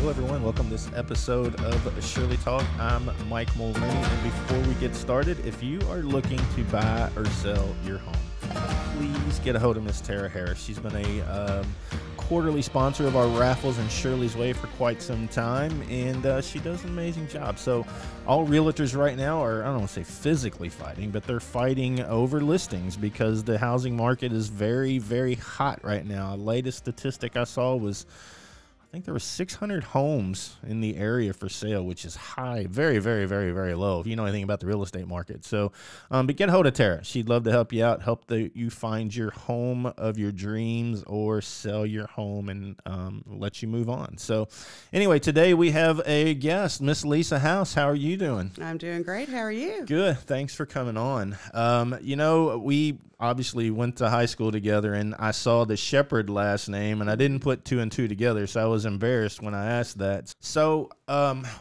Hello, everyone. Welcome to this episode of Shirley Talk. I'm Mike Mulrooney, and before we get started, if you are looking to buy or sell your home, please get a hold of Miss Tara Harris. She's been a quarterly sponsor of our raffles in Shirley's Way for quite some time, and she does an amazing job. So all realtors right now are, I don't want to say physically fighting, but they're fighting over listings because the housing market is very, very hot right now. The latest statistic I saw was, I think there were 600 homes in the area for sale, which is high, very, very, very, very low if you know anything about the real estate market. So, but get a hold of Tara. She'd love to help you out, help you find your home of your dreams or sell your home and let you move on. So anyway, today we have a guest, Miss Lisa House. How are you doing? I'm doing great. How are you? Good. Thanks for coming on. You know, we obviously went to high school together, and I saw the Shepard last name, and I didn't put two and two together, so I was embarrassed when I asked that. So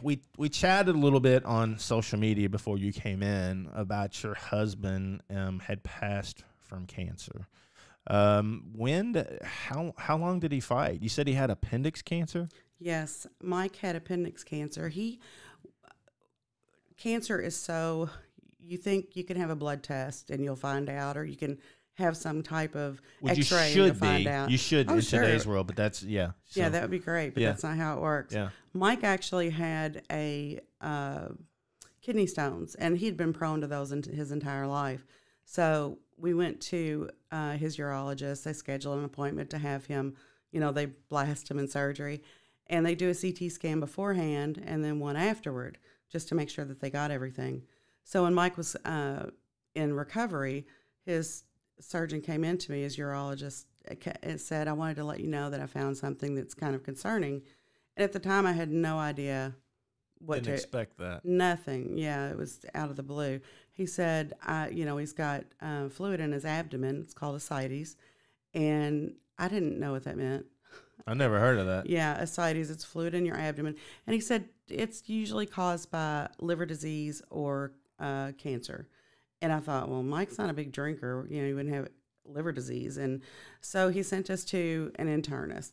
we chatted a little bit on social media before you came in about your husband had passed from cancer. How long did he fight? You said he had appendix cancer? Yes, Mike had appendix cancer. Cancer is so, you think you can have a blood test and you'll find out, or you can have some type of x-ray and you'll find out. You should in today's world, but that's, yeah. So, yeah, that would be great, but that's not how it works. Yeah. Mike actually had a kidney stones, and he'd been prone to those his entire life. So we went to his urologist. They scheduled an appointment to have him, they blast him in surgery, and they do a CT scan beforehand and then one afterward, just to make sure that they got everything. So when Mike was in recovery, his surgeon came in to me, his urologist, and said, I wanted to let you know that I found something that's kind of concerning. And at the time, I had no idea what Didn't expect that. Nothing. Yeah, it was out of the blue. He said, he's got fluid in his abdomen. It's called ascites. And I didn't know what that meant. I never heard of that. Yeah, ascites, it's fluid in your abdomen. And he said it's usually caused by liver disease or cancer. And I thought, well, Mike's not a big drinker. He wouldn't have liver disease. And so he sent us to an internist.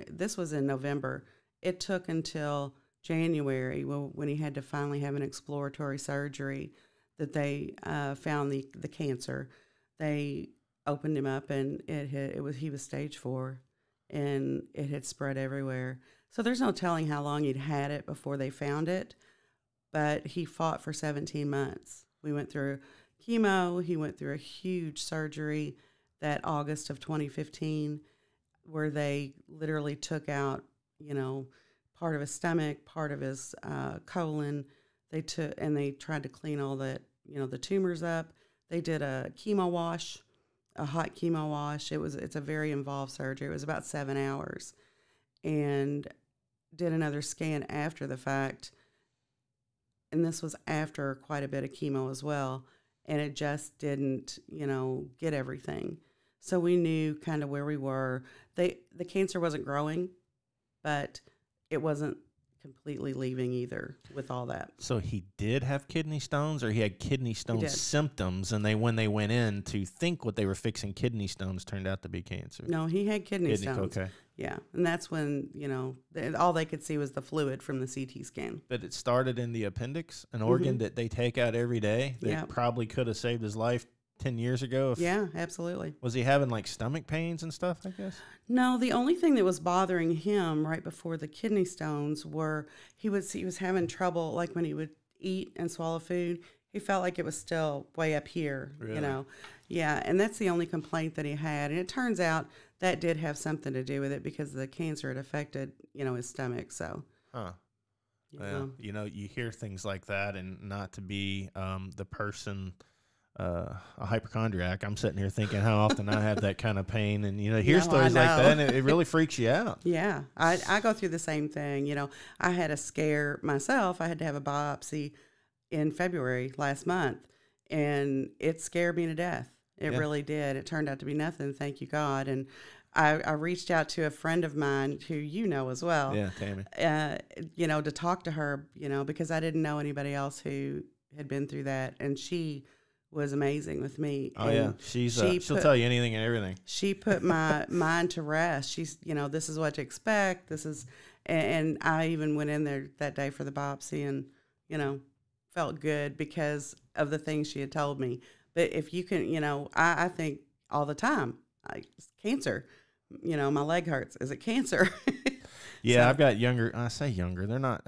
This was in November. It took until January when he had to finally have an exploratory surgery that they found the cancer. They opened him up, and he was stage 4, and it had spread everywhere. So there's no telling how long he'd had it before they found it, but he fought for 17 months. We went through chemo. He went through a huge surgery that August of 2015 where they literally took out, part of his stomach, part of his colon. They tried to clean all that, the tumors up. They did a chemo wash, a hot chemo wash. It's a very involved surgery. It was about 7 hours, and did another scan after the fact. And this was after quite a bit of chemo as well. And it just didn't, get everything. So we knew kind of where we were. The cancer wasn't growing, but it wasn't completely leaving either with all that. So he did have kidney stones, or he had kidney stone symptoms, and when they went in to think what they were fixing kidney stones turned out to be cancer? No, he had kidney stones. Okay. Yeah, and that's when, all they could see was the fluid from the CT scan. But it started in the appendix, an organ that they take out every day that probably could have saved his life 10 years ago. Yeah, absolutely. Was he having like stomach pains and stuff, I guess? No, the only thing that was bothering him right before the kidney stones were he was having trouble, like when he would eat and swallow food, he felt like it was still way up here, Really? Yeah, and that's the only complaint that he had. And it turns out that did have something to do with it because the cancer had affected, his stomach. So, Well, you hear things like that, and not to be the person, a hypochondriac. I'm sitting here thinking how often I have that kind of pain, and hear stories like that, and it really freaks you out. Yeah, I go through the same thing. I had a scare myself. I had to have a biopsy in February last month, and it scared me to death. It really did. It turned out to be nothing, thank you God. And I reached out to a friend of mine who as well. Yeah, Tammy. To talk to her, because I didn't know anybody else who had been through that, and she was amazing with me. Oh, and yeah. She'll tell you anything and everything. She put my mind to rest. She's, this is what to expect. And I even went in there that day for the biopsy and, felt good because of the things she had told me. But if you can, I think all the time, it's cancer, my leg hurts. Is it cancer? Yeah, so, I've got younger. I say younger. They're not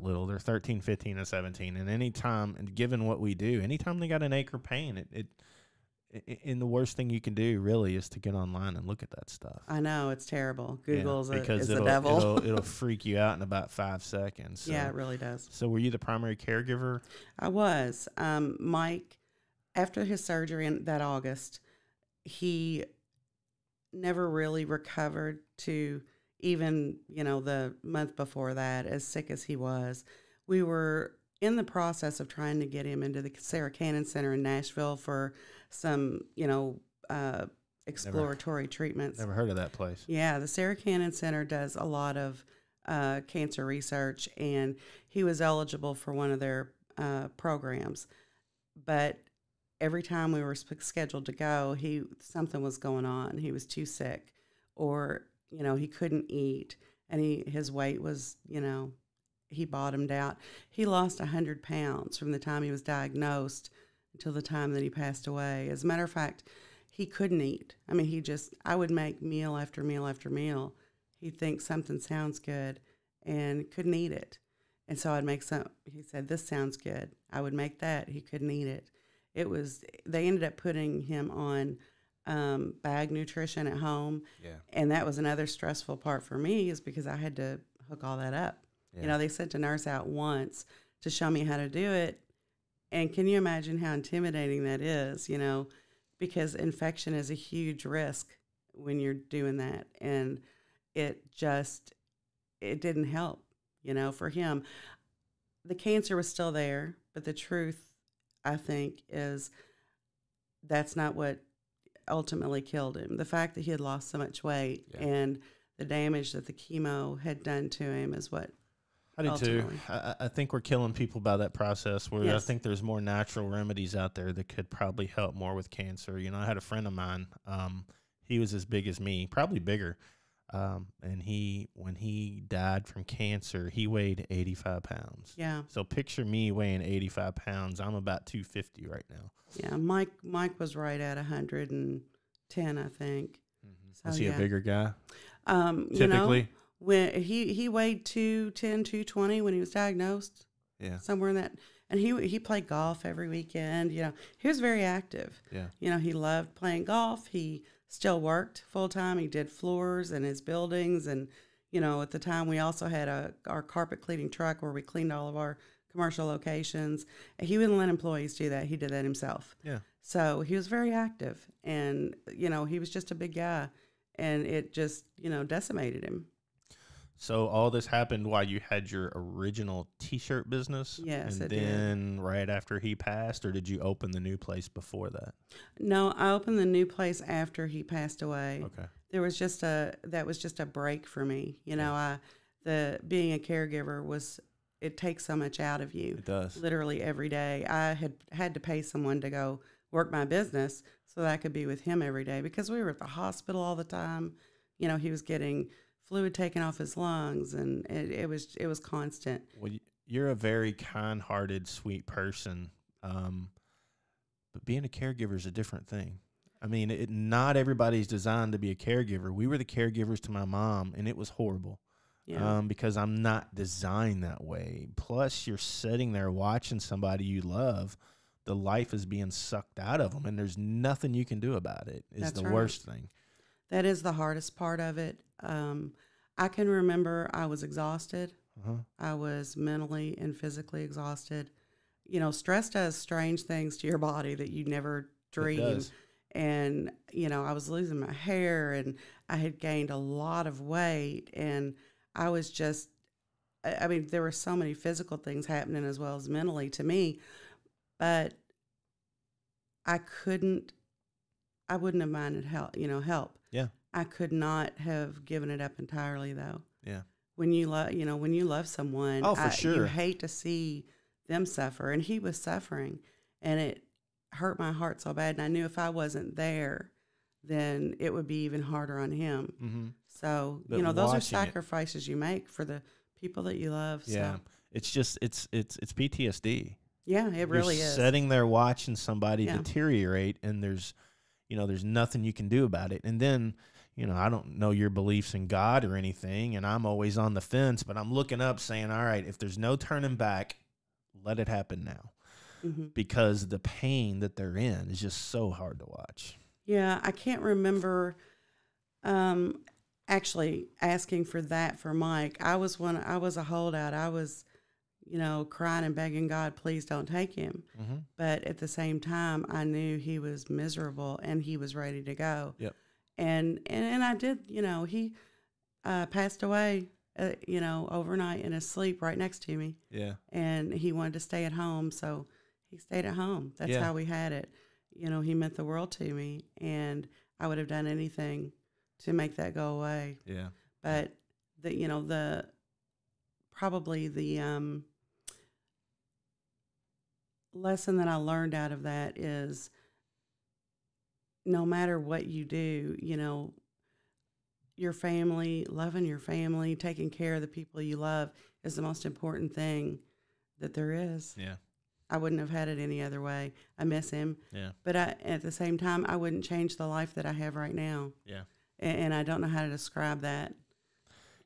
little. They're 13, 15, and 17. And anytime, and given what we do, anytime they got an ache or pain, and the worst thing you can do really is to get online and look at that stuff. I know, it's terrible. Google's because the devil. it'll freak you out in about 5 seconds. So. Yeah, it really does. So were you the primary caregiver? I was. Mike, after his surgery in that August, he never really recovered to even, the month before that, as sick as he was. We were in the process of trying to get him into the Sarah Cannon Center in Nashville for some, exploratory treatments. Never heard of that place. Yeah, the Sarah Cannon Center does a lot of cancer research, and he was eligible for one of their programs. But every time we were scheduled to go, something was going on. He was too sick, or he couldn't eat, and his weight was, he bottomed out. He lost 100 pounds from the time he was diagnosed until the time that he passed away. As a matter of fact, he couldn't eat. I mean, I would make meal after meal after meal. He'd think something sounds good and couldn't eat it. And so I'd make he said, this sounds good. I would make that. He couldn't eat it. They ended up putting him on bag nutrition at home. Yeah. And that was another stressful part for me, is because I had to hook all that up. Yeah. They sent a nurse out once to show me how to do it. And can you imagine how intimidating that is, because infection is a huge risk when you're doing that. And it didn't help, for him. The cancer was still there, but the truth, I think, is that's not what ultimately killed him. The fact that he had lost so much weight and the damage that the chemo had done to him is what. I do too. I think we're killing people by that process, where I think there's more natural remedies out there that could probably help more with cancer. I had a friend of mine, he was as big as me, probably bigger. And when he died from cancer, he weighed 85 pounds. Yeah. So picture me weighing 85 pounds. I'm about 250 right now. Yeah. Mike was right at 110, I think. Mm-hmm. So, was he a bigger guy? Typically? When he weighed 210, 220 when he was diagnosed. Yeah. Somewhere in that. And he played golf every weekend. He was very active. Yeah. He loved playing golf. He still worked full time. He did floors in his buildings. And, at the time we also had our carpet cleaning truck where we cleaned all of our commercial locations. He wouldn't let employees do that. He did that himself. Yeah. So he was very active, and, he was just a big guy, and it just, decimated him. So all this happened while you had your original T-shirt business? Yes, and then right after he passed, or did you open the new place before that? No, I opened the new place after he passed away. Okay. That was just a break for me. Being a caregiver it takes so much out of you. It does. Literally every day. I had to pay someone to go work my business so that I could be with him every day, because we were at the hospital all the time. He was getting fluid taken off his lungs, and it was constant. Well, you're a very kind-hearted, sweet person, but being a caregiver is a different thing. I mean, not everybody's designed to be a caregiver. We were the caregivers to my mom, and it was horrible. Yeah. Because I'm not designed that way. Plus, you're sitting there watching somebody you love. The life is being sucked out of them, and there's nothing you can do about it. It's the worst thing. That is the hardest part of it. I can remember I was exhausted. Uh-huh. I was mentally and physically exhausted. Stress does strange things to your body that you never dream. And, I was losing my hair, and I had gained a lot of weight, and I was just, there were so many physical things happening as well as mentally to me, but I wouldn't have minded help. Yeah. I could not have given it up entirely, though. Yeah. When you love someone, oh, for sure, you hate to see them suffer, and he was suffering, and it hurt my heart so bad. And I knew if I wasn't there, then it would be even harder on him. Mm-hmm. So, But you know, those are watching it- sacrifices you make for the people that you love. Yeah. So, It's just it's PTSD. yeah, it really You're is. sitting there watching somebody Yeah. deteriorate, and there's nothing you can do about it. And then, I don't know your beliefs in God or anything, and I'm always on the fence, but I'm looking up saying, all right, if there's no turning back, let it happen now. Mm-hmm. Because the pain that they're in is just so hard to watch. Yeah, I can't remember actually asking for that for Mike. I was a holdout. I was, crying and begging God, please don't take him. Mm-hmm. But at the same time, I knew he was miserable and he was ready to go. Yep. And I did, he passed away, overnight in his sleep right next to me. Yeah. And he wanted to stay at home, so he stayed at home. That's Yeah. how we had it. He meant the world to me, and I would have done anything to make that go away. Yeah. But probably the lesson that I learned out of that is no matter what you do, your family, loving your family, taking care of the people you love is the most important thing that there is. Yeah. I wouldn't have had it any other way. I miss him. Yeah. But at the same time, I wouldn't change the life that I have right now. Yeah. And I don't know how to describe that.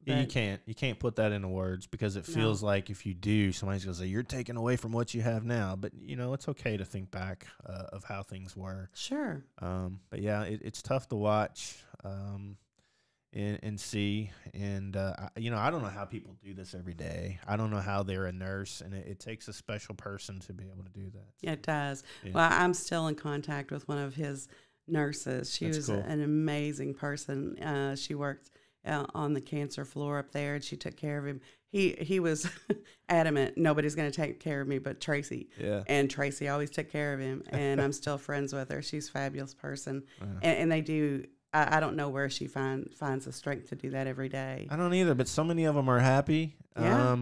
Yeah, you But- can't. You can't put that into words because it feels like if you do, somebody's going to say, you're taking away from what you have now. But, it's okay to think back of how things were. Sure. But, yeah, it's tough to watch and see. And, I don't know how people do this every day. I don't know how they're a nurse. And it takes a special person to be able to do that. Yeah, it does. Yeah. Well, I'm still in contact with one of his nurses. She That's was cool. an amazing person. She worked on the cancer floor up there, and she took care of him. He was adamant, nobody's going to take care of me but Tracy. Yeah. And Tracy always took care of him, and I'm still friends with her. She's a fabulous person. Yeah. And they do, I don't know where she finds the strength to do that every day. I don't either, but so many of them are happy, Yeah.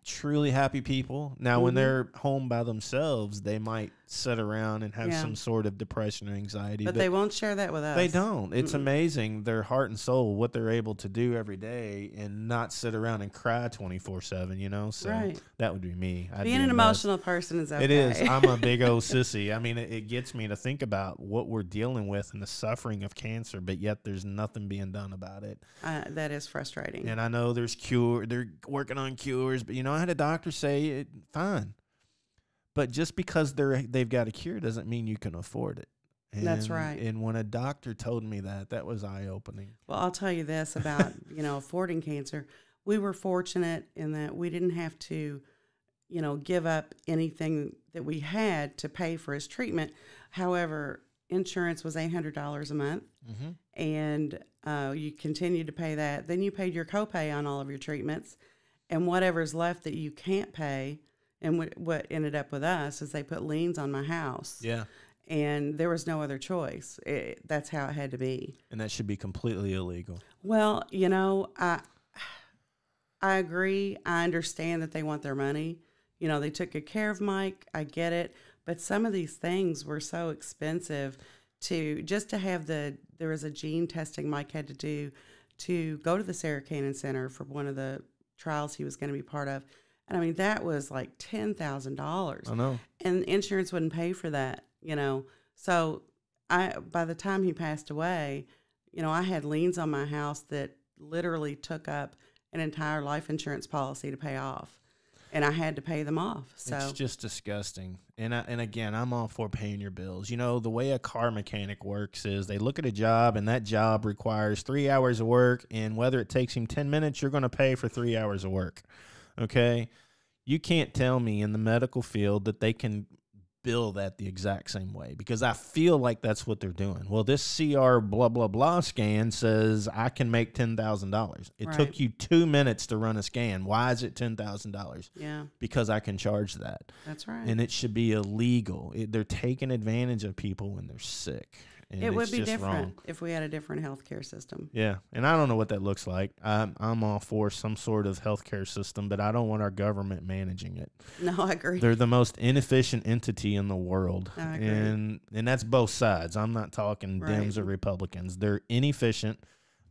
truly happy people. Now, when Mhm. they're home by themselves, they might sit around and have Yeah. some sort of depression or anxiety. But they won't share that with us. They don't. It's Mm-mm. amazing, their heart and soul, what they're able to do every day and not sit around and cry 24/7, So Right. that would be me. I'd Being be an a mess. emotional person is okay. It is. I'm a big old sissy. I mean, it gets me to think about what we're dealing with and the suffering of cancer, but yet there's nothing being done about it. That is frustrating. And I know they're working on cures, but I had a doctor say, fine. But just because they've got a cure doesn't mean you can afford it. And, That's right. And when a doctor told me that was eye-opening. Well, I'll tell you this about, affording cancer. We were fortunate in that we didn't have to, give up anything that we had to pay for his treatment. However, insurance was $800 a month, Mm-hmm. and you continued to pay that. Then you paid your copay on all of your treatments, and whatever's left that you can't pay. And what ended up with us is they put liens on my house. Yeah. And there was no other choice. That's how it had to be. And that should be completely illegal. Well, I agree. I understand that they want their money. They took good care of Mike. I get it. But some of these things were so expensive to have there was a gene testing Mike had to do to go to the Sarah Cannon Center for one of the trials he was going to be part of. And I mean, that was like $10,000. I know. And insurance wouldn't pay for that, So by the time he passed away, I had liens on my house that literally took up an entire life insurance policy to pay off. And I had to pay them off. So It's just disgusting. And again, I'm all for paying your bills. The way a car mechanic works is they look at a job, and that job requires 3 hours of work. And whether it takes him 10 minutes, you're going to pay for 3 hours of work. Okay? You can't tell me in the medical field that they can bill that the exact same way, because I feel like that's what they're doing. Well, this CR blah, blah, blah scan says I can make $10,000. It Right. took you 2 minutes to run a scan. Why is it $10,000? yeah, Because I can charge that. that's right. And it should be illegal. They're taking advantage of people when they're sick. and It it's would be just different wrong. if we had a different healthcare system. Yeah, and I don't know what that looks like. I'm all for some sort of healthcare system, but I don't want our government managing it. No, I agree. They're the most inefficient entity in the world, I agree. and that's both sides. I'm not talking Dems or Republicans. They're inefficient,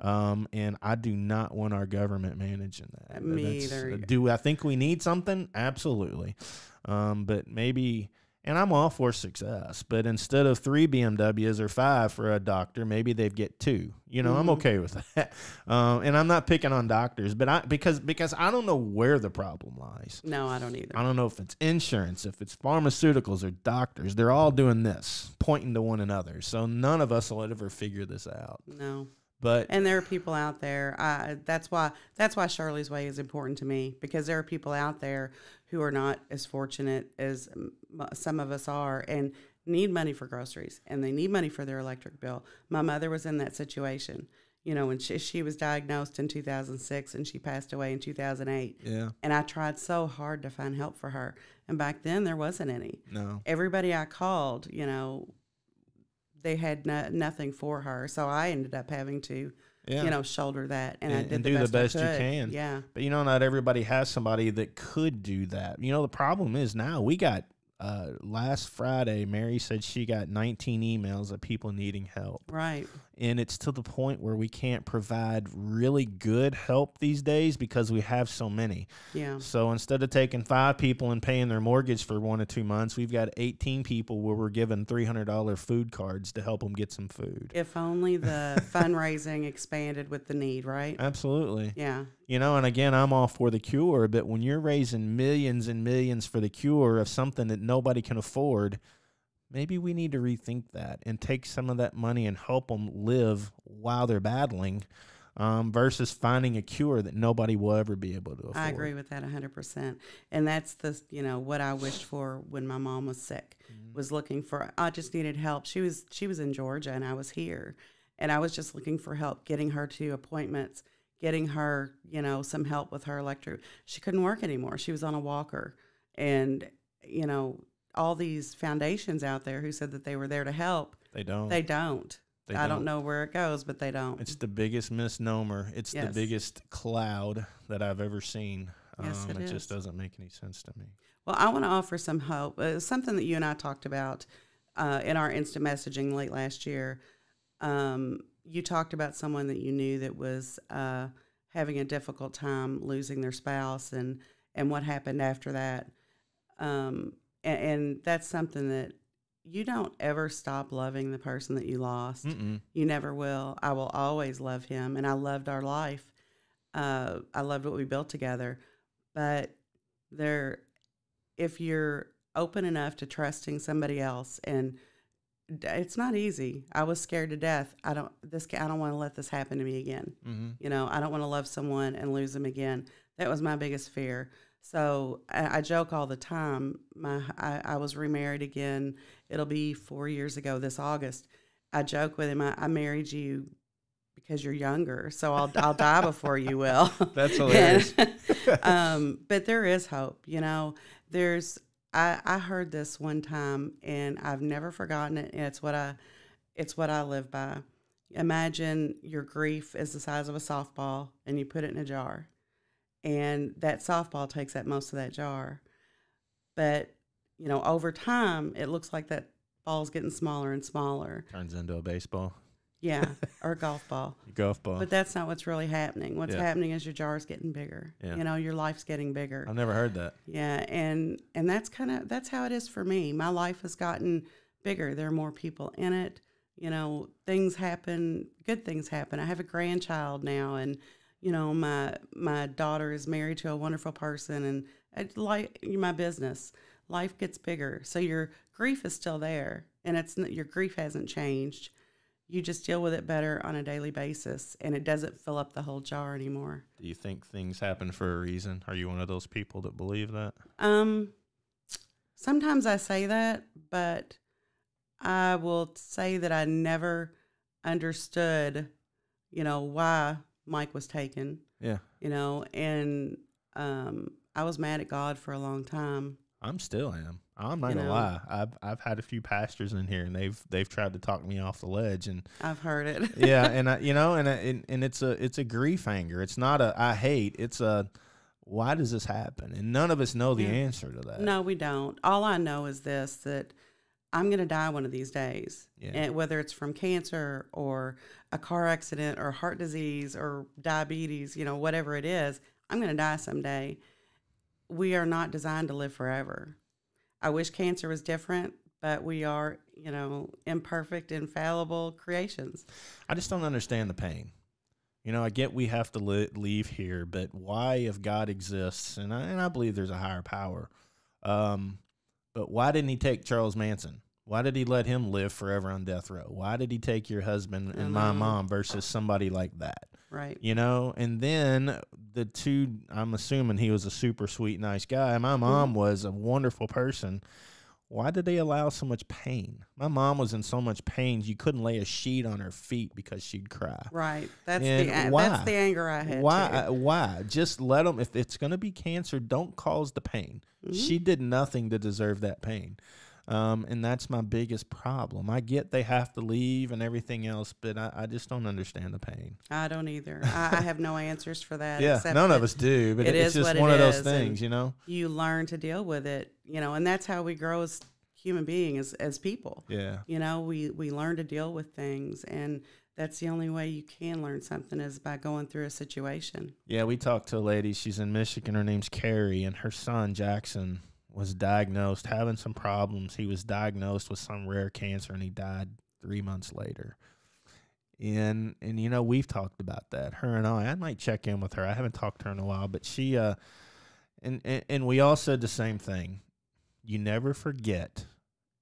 and I do not want our government managing that. Me either. Do I think we need something? Absolutely, but maybe. And I'm all for success, but instead of 3 BMWs or 5 for a doctor, maybe they'd get 2. You know, I'm okay with that. And I'm not picking on doctors, but because I don't know where the problem lies. No, I don't either. I don't know if it's insurance, if it's pharmaceuticals or doctors. They're all doing this, pointing to one another. So none of us will ever figure this out. No. And there are people out there. That's why Shirley's Way is important to me, because there are people out there who are not as fortunate as some of us are and need money for groceries, and they need money for their electric bill. My mother was in that situation, when she was diagnosed in 2006 and she passed away in 2008. Yeah. And I tried so hard to find help for her. And back then there wasn't any. No. Everybody I called, they had nothing for her. So I ended up having to, shoulder that. And I did do the best I you could. can. Yeah. But, not everybody has somebody that could do that. The problem is now we got, last Friday, Mary said she got 19 emails of people needing help. Right. And it's to the point where we can't provide really good help these days because we have so many. Yeah. So instead of taking 5 people and paying their mortgage for 1 or 2 months, we've got 18 people where we're giving $300 food cards to help them get some food. If only the fundraising expanded with the need, right? Absolutely. Yeah. And again, I'm all for the cure, but when you're raising millions and millions for the cure of something that nobody can afford, maybe we need to rethink that and take some of that money and help them live while they're battling, versus finding a cure that nobody will ever be able to afford. I agree with that 100%. And that's what I wished for when my mom was sick, was looking for, I just needed help. She was in Georgia and I was here, and I was just looking for help, getting her to appointments, getting her, some help with her electric. She couldn't work anymore. She was on a walker. And, all these foundations out there who said that they were there to help. They don't. I don't know where it goes, but they don't. It's the biggest misnomer. It's the biggest cloud that I've ever seen. Yes, it is. Just doesn't make any sense to me. Well, I want to offer some hope. Something that you and I talked about in our instant messaging late last year. You talked about someone that you knew that was having a difficult time losing their spouse and what happened after that. And that's something that you don't ever stop loving the person that you lost. Mm-mm. You never will. I will always love him, and I loved our life. I loved what we built together. But if you're open enough to trusting somebody else, and it's not easy. I was scared to death. I don't want to let this happen to me again. Mm-hmm. I don't want to love someone and lose them again. That was my biggest fear. So I joke all the time. I was remarried again. It'll be 4 years ago this August. I joke with him. I married you because you're younger, so I'll die before you will. That's hilarious. But there is hope. I heard this one time, and I've never forgotten it. And it's what I live by. Imagine your grief is the size of a softball, and you put it in a jar. And that softball takes up most of that jar. But, over time, it looks like that ball's getting smaller and smaller. Turns into a baseball. Yeah, or a golf ball. Golf ball. But that's not what's really happening. What's happening is your jar's getting bigger. Yeah. Your life's getting bigger. I've never heard that. Yeah, and that's how it is for me. My life has gotten bigger. There are more people in it. Things happen, good things happen. I have a grandchild now, and my daughter is married to a wonderful person, and my business. Life gets bigger. So your grief is still there, and your grief hasn't changed. You just deal with it better on a daily basis, and it doesn't fill up the whole jar anymore. Do you think things happen for a reason? Are you one of those people that believe that? Sometimes I say that, but I will say that I never understood, why Mike was taken. Yeah. And I was mad at God for a long time. I'm still am. I'm not You gonna know? lie. I've had a few pastors in here, and they've tried to talk me off the ledge, and I've heard it. yeah, and and it's a grief anger. It's not a I hate. It's a why does this happen? And none of us know the Yeah. answer to that. No, we don't. All I know is this, that I'm going to die one of these days. Yeah. And whether it's from cancer or a car accident or heart disease or diabetes, whatever it is, I'm going to die someday. We are not designed to live forever. I wish cancer was different, but we are, imperfect, infallible creations. I just don't understand the pain. I get we have to leave here, but why, if God exists, and I believe there's a higher power, but why didn't he take Charles Manson? Why did he let him live forever on death row? Why did he take your husband and my mom versus somebody like that? Right. And then the two, I'm assuming he was a super sweet, nice guy. My mom was a wonderful person. Why did they allow so much pain? My mom was in so much pain, you couldn't lay a sheet on her feet because she'd cry. Right. That's why? the anger I had. Why? Just let them, if it's going to be cancer, don't cause the pain. She did nothing to deserve that pain. And that's my biggest problem. I get they have to leave and everything else, but I just don't understand the pain. I don't either. I have no answers for that. Yeah, except none of us do, but it's just one of those things, You learn to deal with it, and that's how we grow as human beings, as people. Yeah. We learn to deal with things, and that's the only way you can learn something is by going through a situation. Yeah, we talked to a lady. She's in Michigan. Her name's Carrie, and her son, Jackson, was diagnosed, having some problems. He was diagnosed with some rare cancer, and he died 3 months later. And we've talked about that. Her and I might check in with her. I haven't talked to her in a while, but she, and we all said the same thing. You never forget.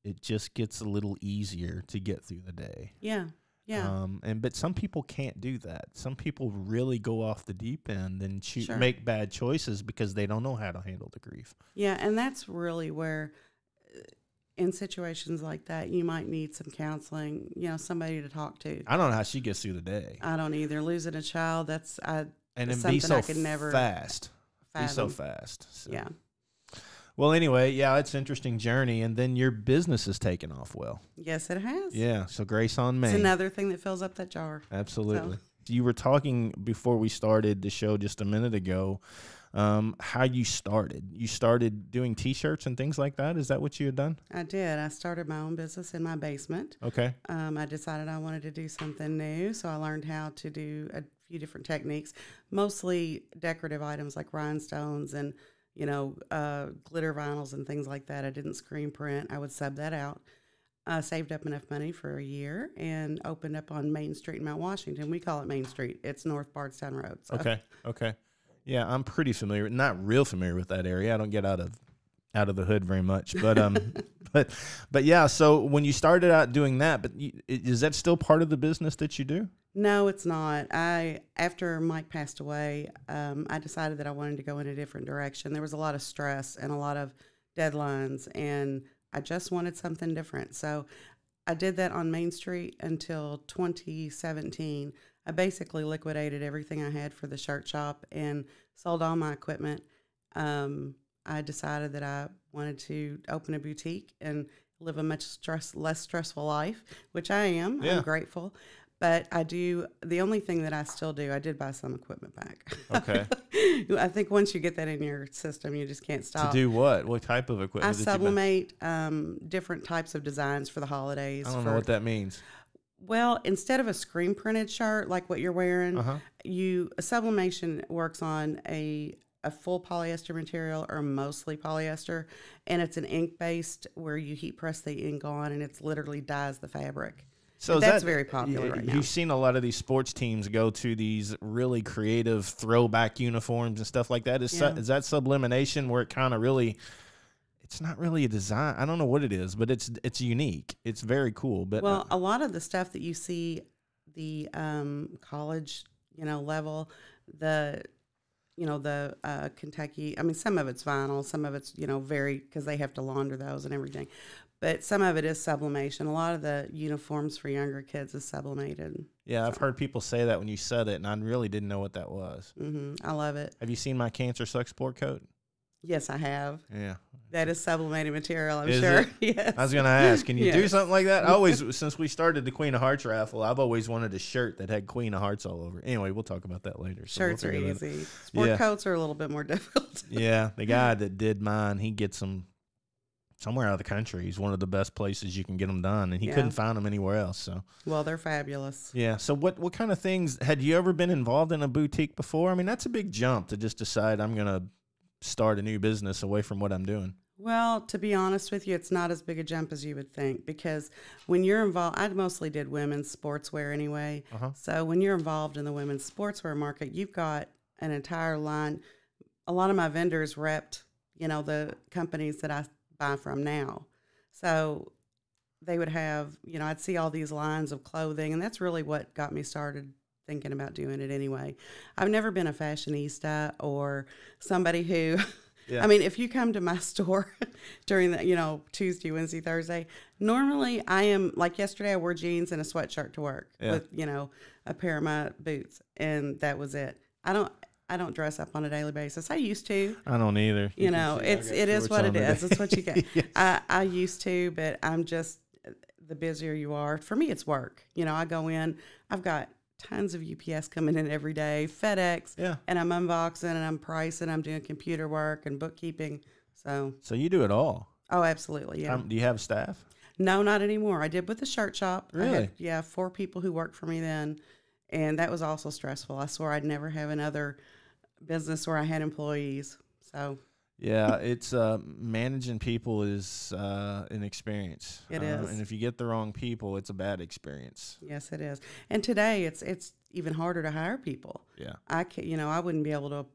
It just gets a little easier to get through the day. Yeah. Yeah. But some people can't do that. Some people really go off the deep end and Sure. make bad choices because they don't know how to handle the grief. Yeah, and that's really where, in situations like that, you might need some counseling. Somebody to talk to. I don't know how she gets through the day. I don't either. Losing a child, And then something be so I could never fast. fathom. Be so fast. So. Yeah. Well, anyway, yeah, it's an interesting journey, and then your business is taking off well. Yes, it has. Yeah, so Grace on Main. It's another thing that fills up that jar. Absolutely. So. You were talking before we started the show just a minute ago, how you started. You started doing T-shirts and things like that? Is that what you had done? I did. I started my own business in my basement. Okay. I decided I wanted to do something new, so I learned how to do a few different techniques, mostly decorative items like rhinestones and glitter vinyls and things like that. I didn't screen print. I would sub that out. I saved up enough money for a year and opened up on Main Street in Mount Washington. We call it Main Street. It's North Bardstown Road. So. Okay. Yeah, I'm pretty familiar. Not real familiar with that area. I don't get out of the hood very much, but but yeah. So when you started out doing that, but is that still part of the business that you do? No, it's not. After Mike passed away, I decided that I wanted to go in a different direction. There was a lot of stress and a lot of deadlines, and I just wanted something different. So I did that on Main Street until 2017. I basically liquidated everything I had for the shirt shop and sold all my equipment. I decided that I wanted to open a boutique and live a much less stressful life, which I am. Yeah. I'm grateful. But the only thing that I still do, I did buy some equipment back. Okay. I think once you get that in your system, you just can't stop. To do what? What type of equipment? I sublimate different types of designs for the holidays. I don't know what that means. Well, instead of a screen printed shirt like what you're wearing, a sublimation works on a full polyester material or mostly polyester, and it's an ink based where you heat press the ink on, and it's literally dyes the fabric. So that's very popular right now. You've seen a lot of these sports teams go to these really creative throwback uniforms and stuff like that. Is that sublimation where it kind of really, it's not really a design. I don't know what it is, but it's unique. It's very cool. But a lot of the stuff that you see, the college level, the Kentucky. I mean, some of it's vinyl, some of it's very because they have to launder those and everything. But some of it is sublimation. A lot of the uniforms for younger kids is sublimated. Yeah, I've heard people say that when you said it, and I really didn't know what that was. I love it. Have you seen my Cancer Sucks sport coat? Yes, I have. Yeah. That is sublimated material, I'm Is sure. it? Yes. I was going to ask, can you do Yes. something like that? I always, since we started the Queen of Hearts raffle, I've always wanted a shirt that had Queen of Hearts all over. Anyway, we'll talk about that later. So Shirts we'll are figure that out. easy. Sport Yeah. coats are a little bit more difficult. Yeah, the guy that did mine, he gets them somewhere out of the country. He's one of the best places you can get them done, and he Yeah. couldn't find them anywhere else. So Well, they're fabulous. yeah. So what kind of things had you ever been involved in a boutique before? I mean, that's a big jump to just decide I'm going to start a new business away from what I'm doing. Well, to be honest with you, it's not as big a jump as you would think, because when you're involved, I mostly did women's sportswear anyway. So when you're involved in the women's sportswear market, you've got an entire line. A lot of my vendors repped, the companies that I buy from now. So they would have, I'd see all these lines of clothing, and that's really what got me started thinking about doing it anyway. I've never been a fashionista or somebody who... Yeah. I mean, if you come to my store during the, Tuesday, Wednesday, Thursday, normally I am, like yesterday, I wore jeans and a sweatshirt to work with, a pair of my boots, and that was it. I don't dress up on a daily basis. I used to. I don't either. It is what it is. It's what you get. Yes. I used to, but I'm just, the busier you are. For me, it's work. I go in, I've got tons of UPS coming in every day, FedEx, and I'm unboxing and I'm pricing, I'm doing computer work and bookkeeping. So you do it all. Oh, absolutely, yeah. Do you have staff? No, not anymore. I did with the shirt shop. Really? I had, 4 people who worked for me then, and that was also stressful. I swore I'd never have another business where I had employees. So yeah, it's managing people is an experience. It is. And if you get the wrong people, it's a bad experience. Yes, it is. And today it's even harder to hire people. Yeah. I wouldn't be able to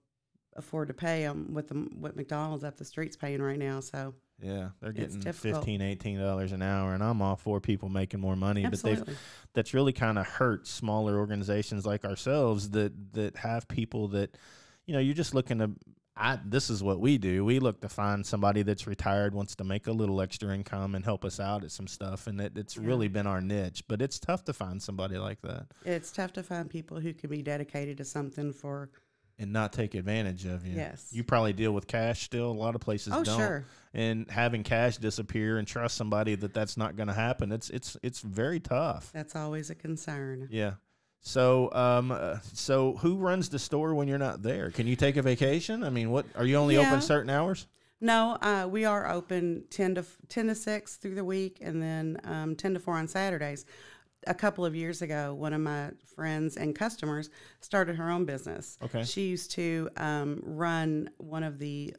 afford to pay them what McDonald's up the street's paying right now. So yeah, they're getting difficult. $15, $18 an hour, and I'm all for people making more money. Absolutely. But that's really kind of hurt smaller organizations like ourselves that have people that, you're just looking to. This is what we do. We look to find somebody that's retired, wants to make a little extra income and help us out at some stuff. And it's really been our niche, but it's tough to find somebody like that. It's tough to find people who can be dedicated to something and not take advantage of you. Yes. You probably deal with cash still. A lot of places don't. Sure. And having cash disappear and trust somebody that's not going to happen. It's very tough. That's always a concern. Yeah. So who runs the store when you're not there? Can you take a vacation? I mean, what are you only open certain hours? No, we are open 10 to 6 through the week, and then 10 to 4 on Saturdays. A couple of years ago, one of my friends and customers started her own business. Okay. She used to run one of the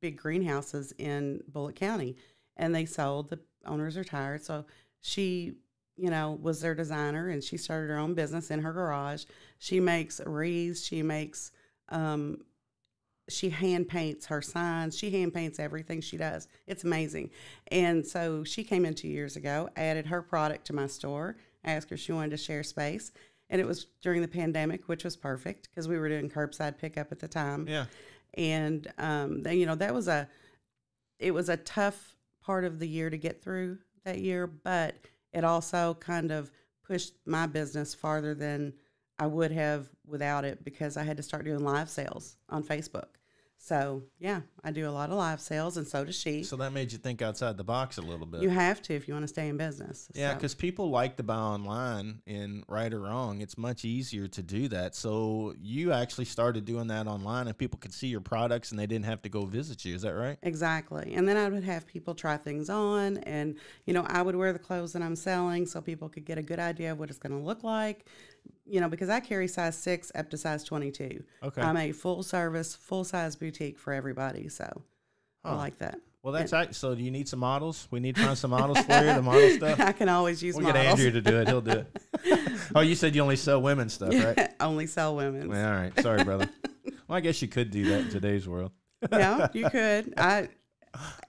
big greenhouses in Bullitt County, and they sold. The owners retired, so she was their designer, and she started her own business in her garage. She makes wreaths. She makes, she hand paints her signs. She hand paints everything she does. It's amazing. And so she came in 2 years ago, added her product to my store, asked her if she wanted to share space. And it was during the pandemic, which was perfect because we were doing curbside pickup at the time. Yeah. And, it was a tough part of the year to get through that year, but it also kind of pushed my business farther than I would have without it, because I had to start doing live sales on Facebook. So, yeah, I do a lot of live sales, and so does she. So that made you think outside the box a little bit. You have to if you want to stay in business. Yeah, because people like to buy online, and right or wrong, it's much easier to do that. So you actually started doing that online, and people could see your products, and they didn't have to go visit you. Is that right? Exactly. And then I would have people try things on, and, I would wear the clothes that I'm selling so people could get a good idea of what it's going to look like. Because I carry size 6 up to size 22. Okay. I'm a full service, full size boutique for everybody. So I like that. Well, that's so do you need some models? We need to find some models for you, the model stuff? I can always use we'll models. Get Andrew to do it. He'll do it. Oh, you said you only sell women's stuff, right? Only sell women's. Well, all right. Sorry, brother. Well, I guess you could do that in today's world. Yeah, you could.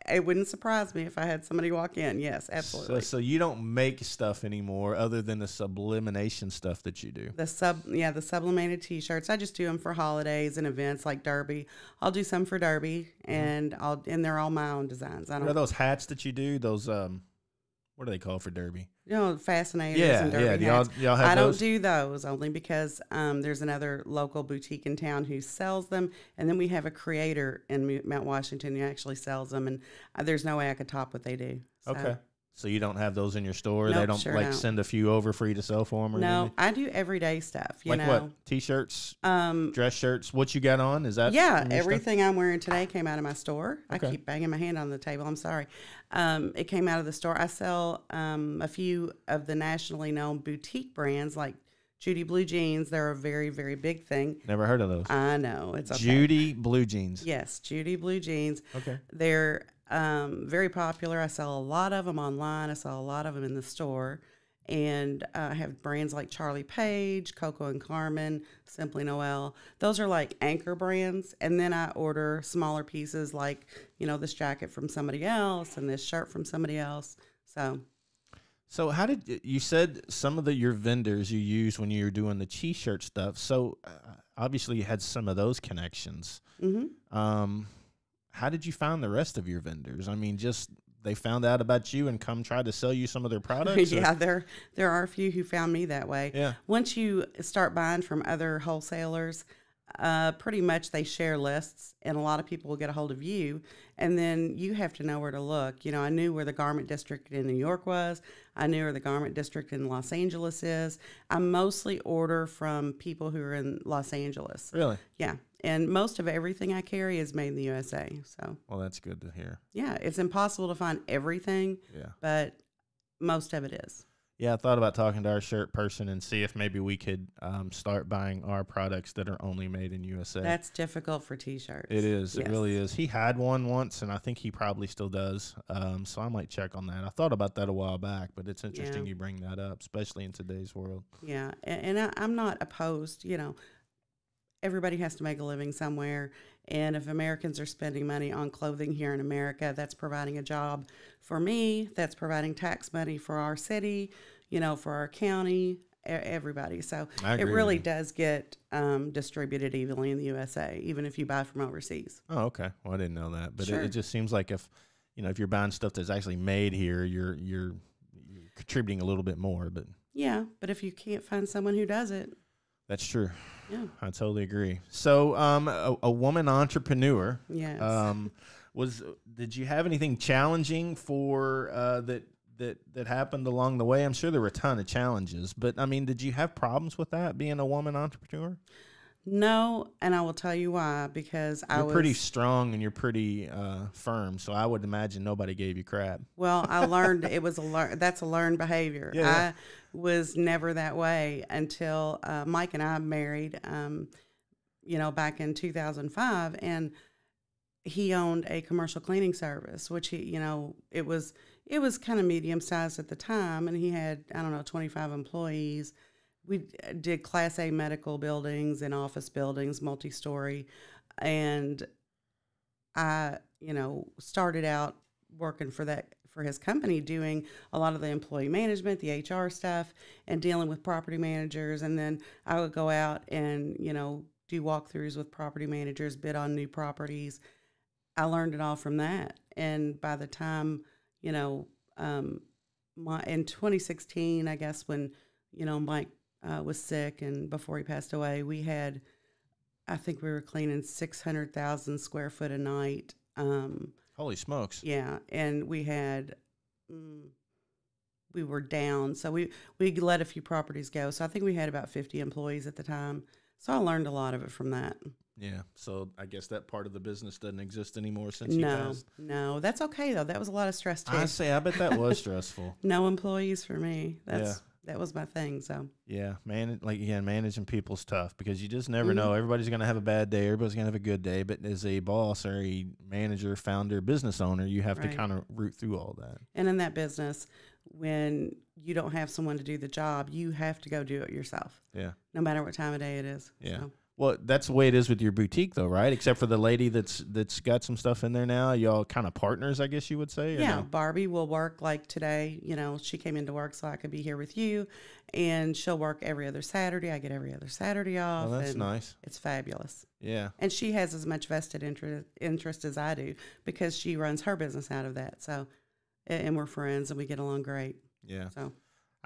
It wouldn't surprise me if I had somebody walk in. Yes, absolutely. So you don't make stuff anymore other than the sublimination stuff that you do. The sublimated T-shirts. I just do them for holidays and events like Derby. I'll do some for Derby, and they're all my own designs. What are those hats that you do? Those what do they call for Derby? Fascinators Yeah, and Derby yeah. hats. Y'all have I those? don't do those only because there's another local boutique in town who sells them, and then we have a creator in Mount Washington who actually sells them, and there's no way I could top what they do. So. Okay. So you don't have those in your store? Nope, They don't sure like don't. send a few over for you to sell for them or No, anything? I do everyday stuff. You Like know, what? T-shirts, dress shirts. What you got on? Is that yeah, from your everything I'm wearing today came out of my store. Okay. I keep banging my hand on the table. I'm sorry. It came out of the store. I sell a few of the nationally known boutique brands like Judy Blue Jeans. They're a very, very big thing. stuff? Never heard of those. I know. It's okay. Judy Blue Jeans. Yes, Judy Blue Jeans. Okay. They're very popular. I sell a lot of them online. I sell a lot of them in the store. And I have brands like Charlie Page, Coco and Carmen, Simply Noel. Those are like anchor brands. And then I order smaller pieces like, this jacket from somebody else and this shirt from somebody else. So how did you said some of your vendors you used when you were doing the T-shirt stuff? So obviously you had some of those connections. Mm-hmm. How did you find the rest of your vendors? I mean, just they found out about you and come try to sell you some of their products? Yeah, there are a few who found me that way. Yeah. Once you start buying from other wholesalers, pretty much they share lists, and a lot of people will get a hold of you, and then you have to know where to look. I knew where the garment district in New York was. I knew where the garment district in Los Angeles is. I mostly order from people who are in Los Angeles. Really? Yeah. And most of everything I carry is made in the USA. So, Well, that's good to hear. yeah, it's impossible to find everything, Yeah. but most of it is. Yeah, I thought about talking to our shirt person and see if maybe we could start buying our products that are only made in USA. That's difficult for T-shirts. It is. Yes. It really is. He had one once, and I think he probably still does. So I might check on that. I thought about that a while back, but it's interesting you bring that up, especially in today's world. Yeah, and I'm not opposed. Everybody has to make a living somewhere. And if Americans are spending money on clothing here in America, that's providing a job for me. That's providing tax money for our city, for our county, everybody. So it really does get distributed evenly in the USA, even if you buy from overseas. Oh, okay. Well, I didn't know that. But Sure. it just seems like if you're buying stuff that's actually made here, you're contributing a little bit more. But Yeah, but if you can't find someone who does it, that's true. yeah. I totally agree. So, a woman entrepreneur. Yes. Did you have anything challenging for that happened along the way? I'm sure there were a ton of challenges, but I mean, did you have problems with that being a woman entrepreneur? No, and I will tell you why. Because You're pretty strong and you're pretty firm, so I would imagine nobody gave you crap. Well, I learned that's a learned behavior. Yeah. I was never that way until Mike and I married, back in 2005, and he owned a commercial cleaning service, which it was kind of medium sized at the time, and he had 25 employees. We did Class A medical buildings and office buildings, multi-story, and I started out working for his company, doing a lot of the employee management, the HR stuff, and dealing with property managers. And then I would go out and, do walkthroughs with property managers, bid on new properties. I learned it all from that. And by the time, in 2016, I guess when, Mike was sick and before he passed away, I think we were cleaning 600,000 square foot a night. Holy smokes. Yeah, and we were down, so we let a few properties go. So I think we had about 50 employees at the time. So I learned a lot of it from that. Yeah, so I guess that part of the business doesn't exist anymore since you passed. No, that's okay though. That was a lot of stress too. I bet that was stressful. No employees for me. That was my thing. So yeah, managing people's tough because you just never know. Everybody's gonna have a bad day. Everybody's gonna have a good day. But as a boss or a manager, founder, business owner, you have to kind of root through all that. And in that business, when you don't have someone to do the job, you have to go do it yourself. Yeah. No matter what time of day it is. Yeah. So. Well, that's the way it is with your boutique, though, right? Except for the lady that's got some stuff in there now. Y'all kind of partners, I guess you would say? Yeah, no? Barbie will work like today. She came into work so I could be here with you, and she'll work every other Saturday. I get every other Saturday off. Well, that's nice. It's fabulous. Yeah. And she has as much vested interest as I do because she runs her business out of that. So and we're friends and we get along great. Yeah. So.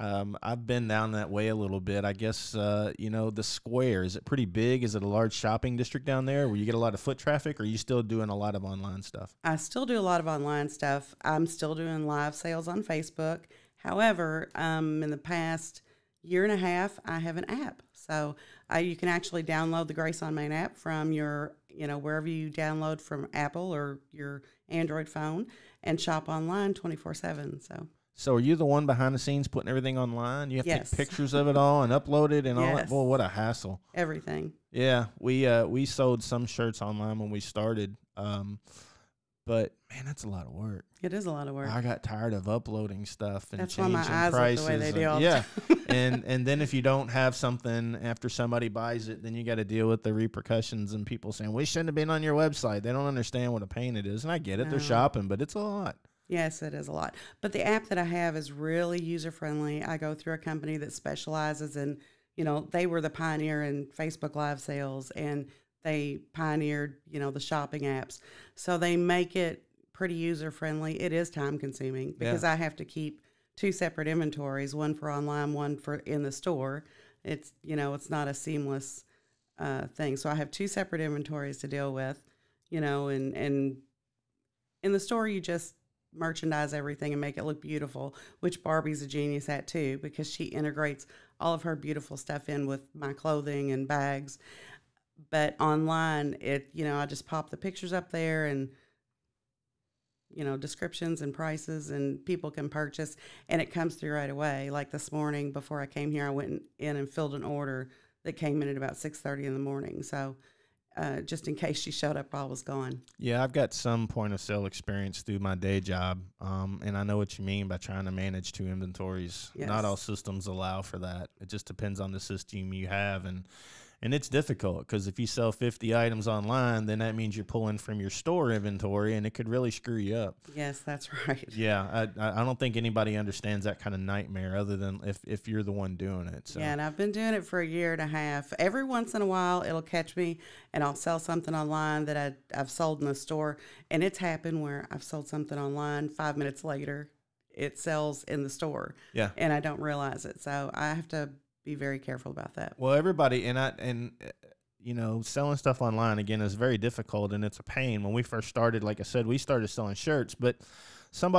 I've been down that way a little bit. I guess, the square, is it pretty big? Is it a large shopping district down there where you get a lot of foot traffic, or are you still doing a lot of online stuff? I still do a lot of online stuff. I'm still doing live sales on Facebook. However, in the past year and a half, I have an app. So you can actually download the Grace on Main app from your, wherever you download from Apple or your Android phone, and shop online 24/7. So are you the one behind the scenes putting everything online? You have to Yes. take pictures of it all and upload it and all that? Yes. Well, what a hassle. Everything. Yeah, we sold some shirts online when we started, but man, that's a lot of work. It is a lot of work. I got tired of uploading stuff and That's why changing my eyes prices. look the way they do all the Yeah, time. and then if you don't have something after somebody buys it, then you got to deal with the repercussions and people saying, we shouldn't have been on your website. They don't understand what a pain it is, and I get it. They're No. shopping, but it's a lot. Yes, it is a lot. But the app that I have is really user-friendly. I go through a company that specializes in, they were the pioneer in Facebook Live sales, and they pioneered, the shopping apps. So they make it pretty user-friendly. It is time-consuming because I have to keep 2 separate inventories, one for online, one for in the store. It's, it's not a seamless thing. So I have 2 separate inventories to deal with, and in the store you just merchandise everything and make it look beautiful, which Barbie's a genius at too, because she integrates all of her beautiful stuff in with my clothing and bags. But online, I just pop the pictures up there and, descriptions and prices, and people can purchase, and it comes through right away. Like this morning before I came here, I went in and filled an order that came in at about 6:30 in the morning. So just in case she showed up while I was gone. Yeah, I've got some point of sale experience through my day job, and I know what you mean by trying to manage 2 inventories. Yes. Not all systems allow for that. It just depends on the system you have, and it's difficult because if you sell 50 items online, then that means you're pulling from your store inventory, and it could really screw you up. Yes, that's right. Yeah, I don't think anybody understands that kind of nightmare other than if you're the one doing it. So. Yeah, and I've been doing it for a year and a half. Every once in a while, it'll catch me, and I'll sell something online that I've sold in the store. And it's happened where I've sold something online, 5 minutes later, it sells in the store. Yeah. And I don't realize it. So I have to be very careful about that. Well, everybody, selling stuff online, again, is very difficult, and it's a pain. When we first started, like I said, we started selling shirts, but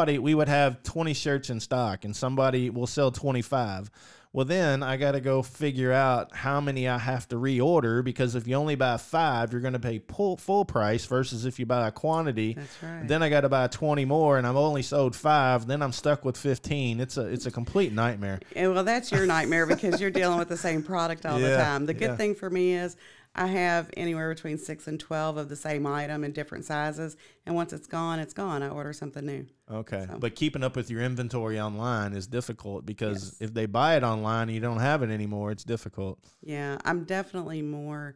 we would have 20 shirts in stock, and somebody will sell 25. Well, then I got to go figure out how many I have to reorder, because if you only buy 5, you're going to pay full price versus if you buy a quantity. That's right. Then I got to buy 20 more, and I've only sold 5. Then I'm stuck with 15. It's a complete nightmare. And well, that's your nightmare because you're dealing with the same product all the time. The good thing for me is I have anywhere between 6 and 12 of the same item in different sizes. And once it's gone, it's gone. I order something new. Okay. So. But keeping up with your inventory online is difficult because if they buy it online and you don't have it anymore, it's difficult. Yeah. I'm definitely more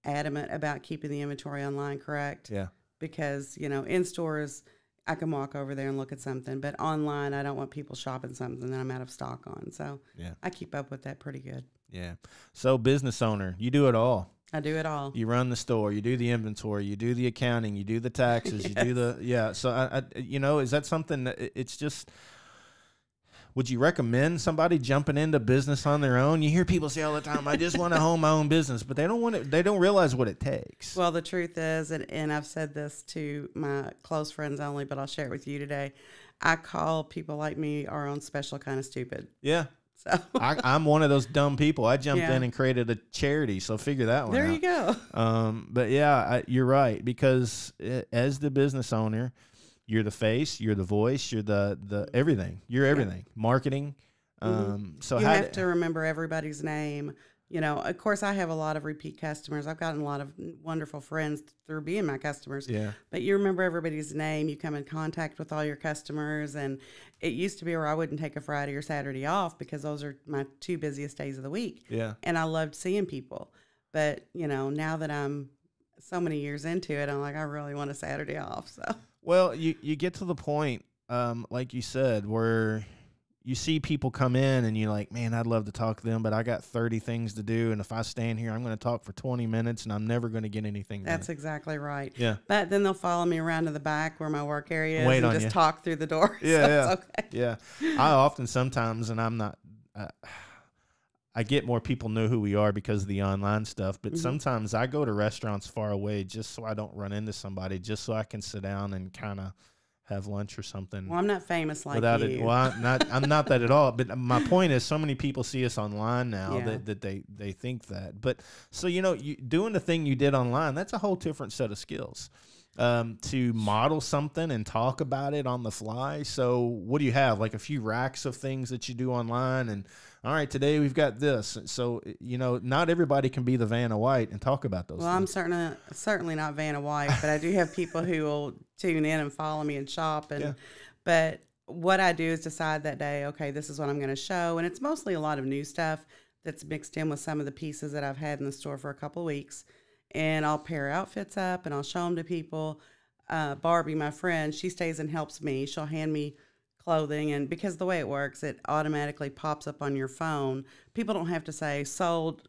adamant about keeping the inventory online correct. Yeah. Because, in stores, I can walk over there and look at something. But online, I don't want people shopping something that I'm out of stock on. So I keep up with that pretty good. Yeah. So business owner, you do it all. I do it all. You run the store, you do the inventory, you do the accounting, you do the taxes, you do the, So, is that something that it's just, would you recommend somebody jumping into business on their own? You hear people say all the time, I just want to own my own business, but they don't realize what it takes. Well, the truth is, and I've said this to my close friends only, but I'll share it with you today. I call people like me our own special kind of stupid. Yeah. So I'm one of those dumb people. I jumped in and created a charity, so figure that one out. There you go. But you're right, because as the business owner, you're the face, you're the voice, you're the everything. You're everything. Marketing. So you have to remember everybody's name. Of course, I have a lot of repeat customers. I've gotten a lot of wonderful friends through being my customers. Yeah. But you remember everybody's name. You come in contact with all your customers. And it used to be where I wouldn't take a Friday or Saturday off because those are my 2 busiest days of the week. Yeah. And I loved seeing people. But, now that I'm so many years into it, I'm like, I really want a Saturday off. So. Well, you get to the point, like you said, where you see people come in and you're like, man, I'd love to talk to them, but I got 30 things to do. And if I stand here, I'm going to talk for 20 minutes and I'm never going to get anything done. That's exactly right. Yeah. But then they'll follow me around to the back where my work area is Wait and just talk through the door. Yeah. So Yeah. it's okay. Yeah. I often sometimes, and I'm not, I get more people know who we are because of the online stuff, but sometimes I go to restaurants far away just so I don't run into somebody, just so I can sit down and kind of have lunch or something. Well, I'm not famous like you. I'm not that at all. But my point is, so many people see us online now that they think that. But so, you doing the thing you did online, that's a whole different set of skills. To model something and talk about it on the fly. So what do you have? Like a few racks of things that you do online, and all right, today we've got this. So, not everybody can be the Vanna White and talk about those things. I'm certainly not Vanna White, but I do have people who will tune in and follow me and shop. But what I do is decide that day, okay, this is what I'm going to show. And it's mostly a lot of new stuff that's mixed in with some of the pieces that I've had in the store for a couple of weeks. And I'll pair outfits up and I'll show them to people. Barbie, my friend, she stays and helps me. She'll hand me clothing, and because the way it works, it automatically pops up on your phone. People don't have to say sold,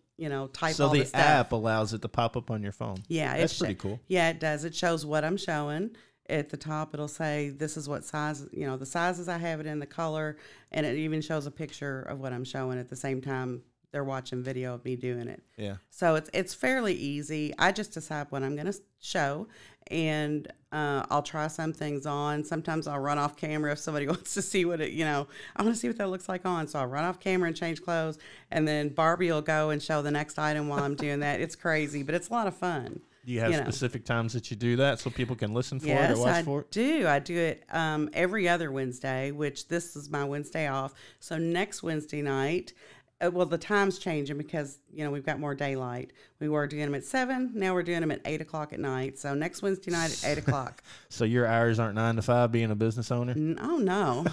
type so all the the stuff. app allows it to pop up on your phone. Yeah, that's pretty cool. Yeah, it does. It shows what I'm showing. At the top, it'll say this is what size, the sizes I have it in, the color, and it even shows a picture of what I'm showing at the same time they're watching video of me doing it. Yeah. So it's fairly easy. I just decide what I'm going to show, and I'll try some things on. Sometimes I'll run off camera if somebody wants to see what I want to see what that looks like on. So I'll run off camera and change clothes, and then Barbie will go and show the next item while I'm doing that. It's crazy, but it's a lot of fun. Do you have specific times that you do that so people can listen for it or watch for it? Yes, I do it every other Wednesday, which this is my Wednesday off. So next Wednesday night, the time's changing because, we've got more daylight. We were doing them at 7. Now we're doing them at 8 o'clock at night. So next Wednesday night at 8 o'clock. So your hours aren't 9 to 5 being a business owner? Oh, no.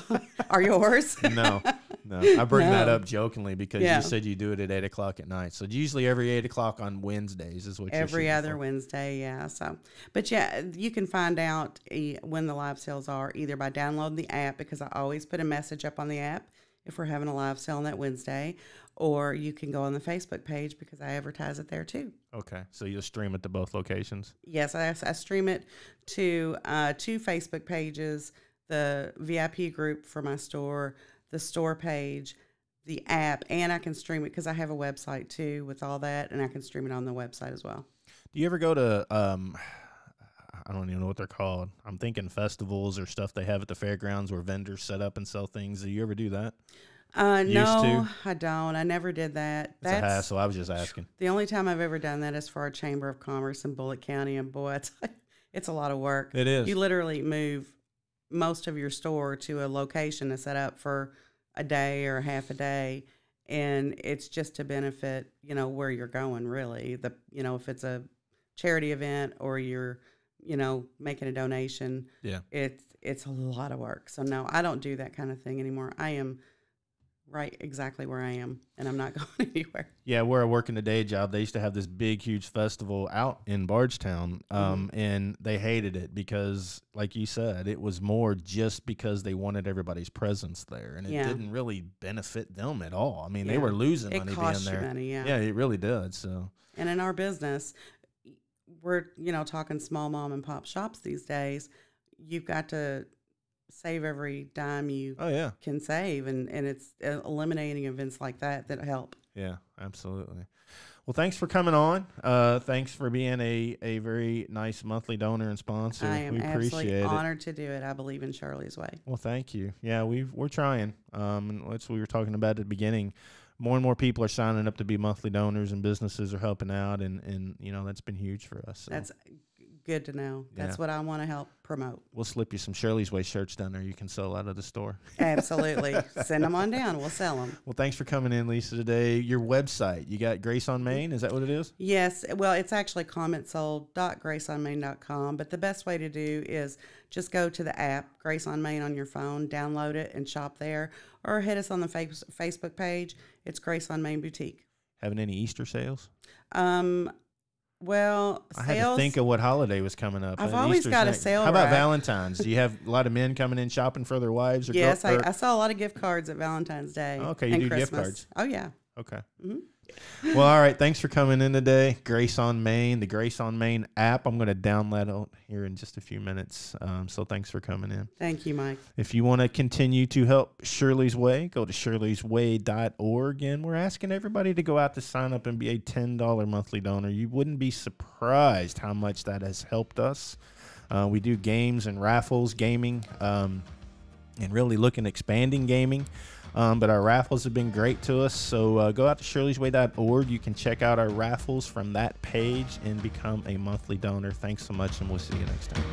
Are yours? No. I bring that up jokingly because you said you do it at 8 o'clock at night. So usually every 8 o'clock on Wednesdays is what you're every other Wednesday, yeah. So, but yeah, you can find out when the live sales are either by downloading the app, because I always put a message up on the app if we're having a live sale on that Wednesday, or you can go on the Facebook page because I advertise it there too. Okay, so you'll stream it to both locations? Yes, I stream it to 2 Facebook pages, the VIP group for my store, the store page, the app, and I can stream it because I have a website too with all that, and I can stream it on the website as well. Do you ever go to, I don't even know what they're called. I'm thinking festivals or stuff they have at the fairgrounds where vendors set up and sell things. Do you ever do that? No, I don't. I never did that. That's a hassle. I was just asking. The only time I've ever done that is for our Chamber of Commerce in Bullitt County, and boy, it's a lot of work. It is. You literally move most of your store to a location to set up for a day or half a day, and it's just to benefit, where you're going, really. If it's a charity event or you're, making a donation, it's a lot of work. So no, I don't do that kind of thing anymore. I am right exactly where I am, and I'm not going anywhere. Yeah, where I work in the day job, they used to have this big, huge festival out in Bardstown, and they hated it because, like you said, it was more just because they wanted everybody's presence there, and it didn't really benefit them at all. I mean, they were losing money being there. Money, yeah, it really did. So, and in our business, we're talking small mom and pop shops these days. You've got to save every dime you can save, and it's eliminating events like that help. Yeah, absolutely. Well, thanks for coming on. Thanks for being a very nice monthly donor and sponsor. I am absolutely honored to do it. I believe in Shirley's way. Well, thank you. Yeah, we're trying. And that's what we were talking about at the beginning. More and more people are signing up to be monthly donors, and businesses are helping out, and that's been huge for us. So. That's good to know. That's what I want to help promote. We'll slip you some Shirley's Way shirts down there you can sell out of the store. Absolutely. Send them on down. We'll sell them. Well, thanks for coming in, Lisa, today. Your website, you got Grace on Main? Is that what it is? Yes. Well, it's actually commentsold.graceonmain.com, but the best way to do is just go to the app, Grace on Main, on your phone, download it, and shop there, or hit us on the Facebook page. It's Grace on Main Boutique. Having any Easter sales? Well, I had to think of what holiday was coming up. I've always Easter's got a next. sale How about rack. Valentine's? Do you have a lot of men coming in shopping for their wives? Or Yes, I saw a lot of gift cards at Valentine's Day. Okay, you and do Christmas. gift cards. Oh, yeah. Okay. Mhm. Well, all right. Thanks for coming in today. Grace on Main, the Grace on Main app. I'm going to download it here in just a few minutes. So thanks for coming in. Thank you, Mike. If you want to continue to help Shirley's Way, go to shirleysway.org. And we're asking everybody to go out to sign up and be a $10 monthly donor. You wouldn't be surprised how much that has helped us. We do games and raffles, gaming, and really looking at expanding gaming. But our raffles have been great to us. So go out to shirleysway.org. You can check out our raffles from that page and become a monthly donor. Thanks so much, and we'll see you next time.